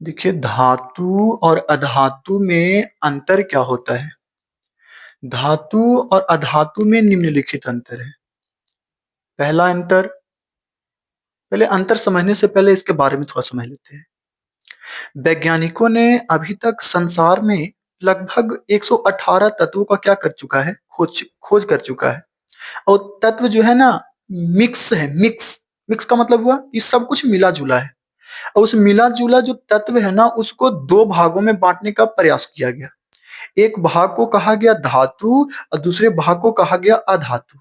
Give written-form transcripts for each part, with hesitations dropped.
देखिए धातु और अधातु में अंतर क्या होता है? धातु और अधातु में निम्नलिखित अंतर है। पहला अंतर, पहले अंतर समझने से पहले इसके बारे में थोड़ा समझ लेते हैं। वैज्ञानिकों ने अभी तक संसार में लगभग 118 तत्वों का क्या कर चुका है? खोज खोज कर चुका है। और तत्व जो है ना, मिक्स है। मिक्स मिक्स का मतलब हुआ कि सब कुछ मिला जुला है। और उस मिला जुला जो तत्व है ना, उसको दो भागों में बांटने का प्रयास किया गया। एक भाग को कहा गया धातु और दूसरे भाग को कहा गया अधातु।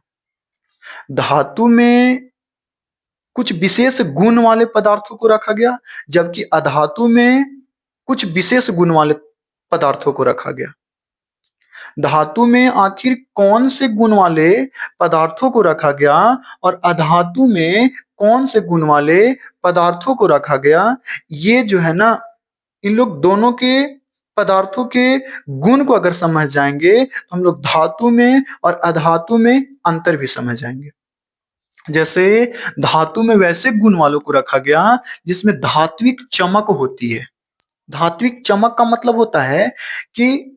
धातु में कुछ विशेष गुण वाले पदार्थों को रखा गया, जबकि अधातु में कुछ विशेष गुण वाले पदार्थों को रखा गया। धातु में आखिर कौन से गुण वाले पदार्थों को रखा गया और अधातु में कौन से गुण वाले पदार्थों को रखा गया, ये जो है ना, इन लोग दोनों के पदार्थों के गुण को अगर समझ जाएंगे तो हम लोग धातु में और अधातु में अंतर भी समझ जाएंगे। जैसे धातु में वैसे गुण वालों को रखा गया जिसमें धात्विक चमक होती है। धात्विक चमक का मतलब होता है कि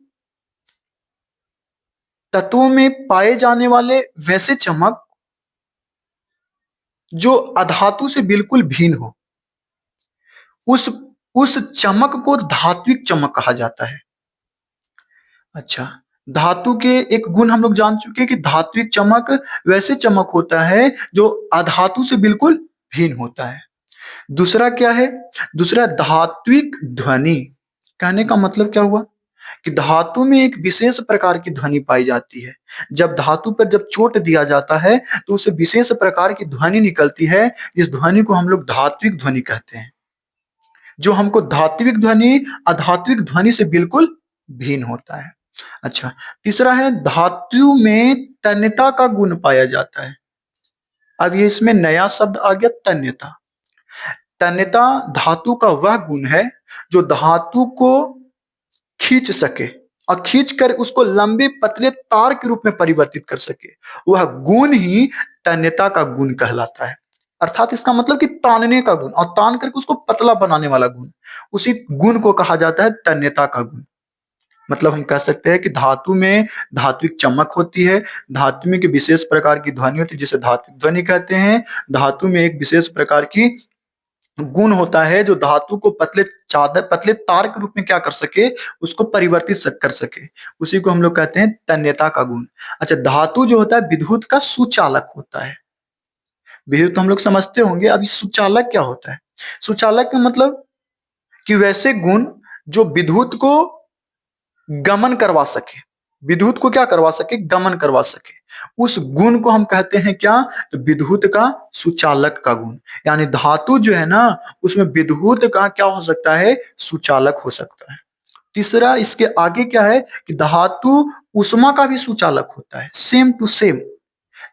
तत्वों में पाए जाने वाले वैसे चमक जो अधातु से बिल्कुल भिन्न हो, उस उस चमक को धात्विक चमक कहा जाता है। अच्छा, धातु के एक गुण हम लोग जान चुके हैं कि धात्विक चमक वैसे चमक होता है जो अधातु से बिल्कुल भिन्न होता है। दूसरा क्या है? दूसरा धात्विक ध्वनि। कहने का मतलब क्या हुआ कि धातु में एक विशेष प्रकार की ध्वनि पाई जाती है। जब धातु पर जब चोट दिया जाता है तो उसे विशेष प्रकार की ध्वनि निकलती है। इस ध्वनि को हम लोग धात्विक ध्वनि कहते हैं, जो हमको धात्विक ध्वनि अधात्विक ध्वनि से बिल्कुल भिन्न होता है। अच्छा, तीसरा है धातु में तन्यता का गुण पाया जाता है। अब ये इसमें नया शब्द आ गया, तन्यता। तन्यता धातु का वह गुण है जो धातु को खींच सके और खींच कर उसको लंबे पतले तार के रूप में परिवर्तित कर सके। वह गुण ही तन्यता का गुण कहलाता है। अर्थात इसका मतलब कि तानने का गुण और तान करके उसको पतला बनाने वाला गुण, उसी गुण को कहा जाता है तन्यता का गुण। मतलब हम कह सकते हैं कि धातु में धात्विक चमक होती है। धातु में की विशेष प्रकार की ध्वनि होती है जिसे धात्विक ध्वनि कहते हैं। धातु में एक विशेष प्रकार की गुण होता है जो धातु को पतले चादर पतले तार के रूप में क्या कर सके, उसको परिवर्तित कर सके। उसी को हम लोग कहते हैं तन्यता का गुण। अच्छा, धातु जो होता है विद्युत का सुचालक होता है। विद्युत तो हम लोग समझते होंगे, अभी सुचालक क्या होता है? सुचालक का मतलब कि वैसे गुण जो विद्युत को गमन करवा सके, विद्युत को क्या करवा सके, गमन करवा सके। उस गुण को हम कहते हैं क्या? तो विद्युत का सुचालक का गुण। यानी धातु जो है ना, उसमें विद्युत का क्या हो सकता है? सुचालक हो सकता है। तीसरा इसके आगे क्या है कि धातु उष्मा का भी सुचालक होता है। सेम टू सेम,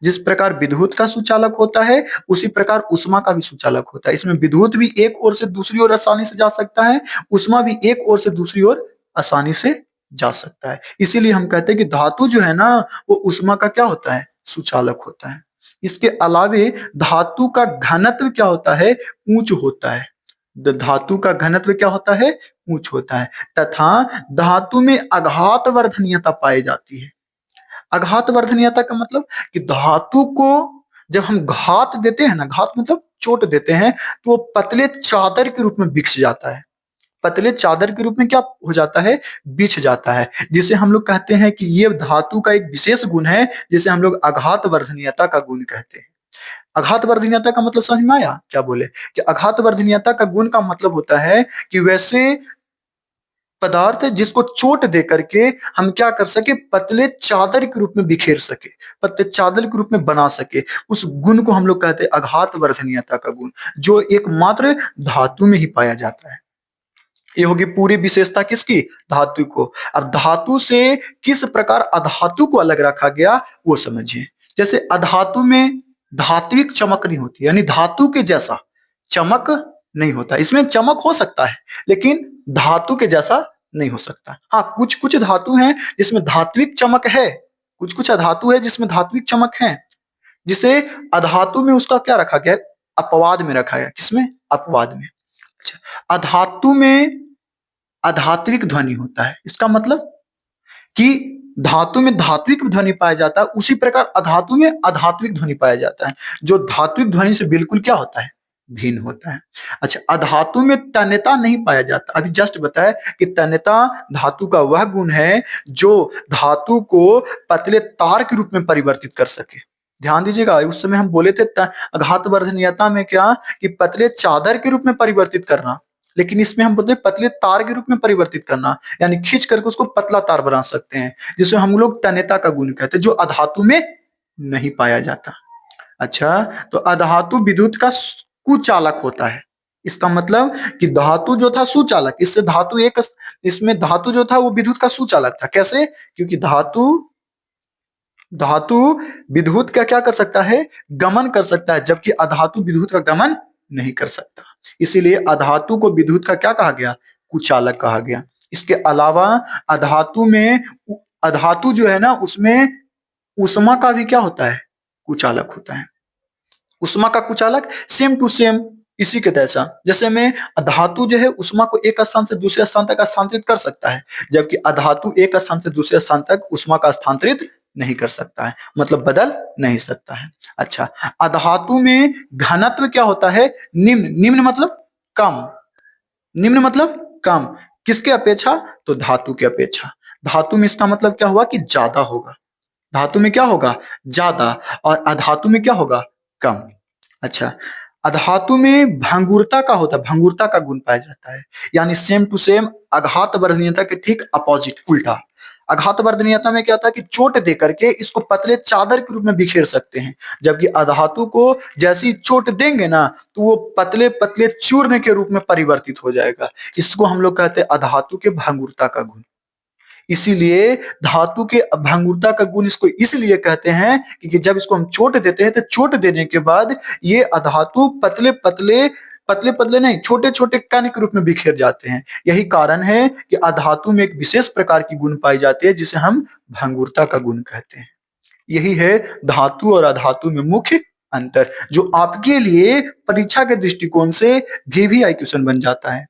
जिस प्रकार विद्युत का सुचालक होता है उसी प्रकार उष्मा का भी सुचालक होता है। इसमें विद्युत भी एक ओर से दूसरी ओर आसानी से जा सकता है, उष्मा भी एक ओर से दूसरी ओर आसानी से जा सकता है। इसीलिए हम कहते हैं कि धातु जो है ना, वो उष्मा का क्या होता है? सुचालक होता है। इसके अलावे धातु का घनत्व क्या होता है? ऊंच होता है। धातु का घनत्व क्या होता है? ऊंच होता है। तथा धातु में आघात वर्धनीयता पाई जाती है। आघात वर्धनीयता का मतलब कि धातु को जब हम घात देते हैं ना, घात मतलब चोट देते हैं, तो वो पतले चादर के रूप में बिछ जाता है। पतले चादर के रूप में क्या हो जाता है? बिछ जाता है। जिसे हम लोग कहते हैं कि ये धातु का एक विशेष गुण है, जिसे हम लोग आघात वर्धनीयता का गुण कहते हैं। आघात वर्धनीयता का मतलब समझ में आया? क्या बोले कि आघात वर्धनीयता का गुण का मतलब होता है कि वैसे पदार्थ है जिसको चोट दे करके हम क्या कर सके? पतले चादर के रूप में बिखेर सके, पतले चादर के रूप में बना सके। उस गुण को हम लोग कहते हैं आघात वर्धनीयता का गुण, जो एकमात्र धातु में ही पाया जाता है। ये होगी पूरी विशेषता किसकी? धातु को। अब धातु से किस प्रकार अधातु को अलग रखा गया वो समझिए। जैसे अधातु में धात्विक चमक नहीं होती, यानी धातु के जैसा चमक नहीं होता। इसमें चमक हो सकता है लेकिन धातु के जैसा नहीं हो सकता। हाँ, कुछ कुछ धातु हैं जिसमें धात्विक चमक है, कुछ कुछ अधातु है जिसमें धात्विक चमक है, जिसे अधातु में उसका क्या रखा गया? अपवाद में रखा गया। किसमें? अपवाद में। अच्छा, अधातु में अधात्विक ध्वनि होता है, इसका मतलब कि धातु में धात्विक ध्वनि पाया जाता है, उसी प्रकार अधातु में अधात्विक ध्वनि पाया जाता है, जो धात्विक ध्वनि से बिल्कुल क्या होता है, भिन्न होता है। अच्छा, अधातु में तन्यता नहीं पाया जाता। अभी जस्ट बताया कि तन्यता धातु का वह गुण है जो धातु को पतले तार के रूप में परिवर्तित कर सके। ध्यान दीजिएगा, उस समय हम बोले थे घातवर्धनीयता में क्या, कि पतले चादर के रूप में परिवर्तित करना, लेकिन इसमें हम बोलते हैं पतले तार के रूप में परिवर्तित करना, यानी खींच करके उसको पतला तार बना सकते हैं, जिसे हम लोग तन्यता का गुण कहते हैं, जो अधातु में नहीं पाया जाता। अच्छा, तो अधातु विद्युत का कुचालक होता है। इसका मतलब कि धातु जो था सुचालक, इससे धातु एक, इसमें धातु जो था वो विद्युत का सुचालक था। कैसे? क्योंकि धातु धातु विद्युत का क्या कर सकता है, गमन कर सकता है, जबकि अधातु विद्युत का गमन नहीं कर सकता। इसीलिए अधातु को विद्युत का क्या कहा गया, कुचालक कहा गया। इसके अलावा अधातु में, अधातु जो है ना, उसमें उष्मा का भी क्या होता है, कुचालक होता है। उष्मा का कुचालक सेम टू सेम इसी के जैसा, जैसे में धातु जो है उष्मा को एक स्थान से दूसरे स्थान तक स्थानांतरित कर सकता है, जबकि अधातु एक स्थान से दूसरे स्थान तक उष्मा का स्थानांतरित नहीं कर सकता है, मतलब बदल नहीं सकता है। अच्छा, अधातु में घनत्व क्या होता है, निम्न। निम्न मतलब कम, निम्न मतलब कम, किसके अपेक्षा, तो धातु के अपेक्षा। धातु में इसका मतलब क्या हुआ कि ज्यादा होगा, धातु में क्या होगा, ज्यादा, और अधातु में क्या होगा, कम। अच्छा, अधातु में भंगुरता का होता है, भंगुरता का गुण पाया जाता है, यानी सेम टू सेम आघात वर्धनीयता के ठीक अपोजिट, उल्टा। आघात वर्धनीयता में क्या था कि चोट दे करके इसको पतले चादर के रूप में बिखेर सकते हैं, जबकि अधातु को जैसी चोट देंगे ना तो वो पतले पतले चूर्ण के रूप में परिवर्तित हो जाएगा। इसको हम लोग कहते हैं अधातु के भंगुरता का गुण। इसीलिए धातु के भंगुरता का गुण इसको इसलिए कहते हैं क्योंकि जब इसको हम चोट देते हैं तो चोट देने के बाद ये अधातु पतले पतले, पतले पतले नहीं, छोटे छोटे कण के रूप में बिखेर जाते हैं। यही कारण है कि अधातु में एक विशेष प्रकार की गुण पाई जाती है जिसे हम भंगुरता का गुण कहते हैं। यही है धातु और अधातु में मुख्य अंतर, जो आपके लिए परीक्षा के दृष्टिकोण से भी क्वेश्चन बन जाता है।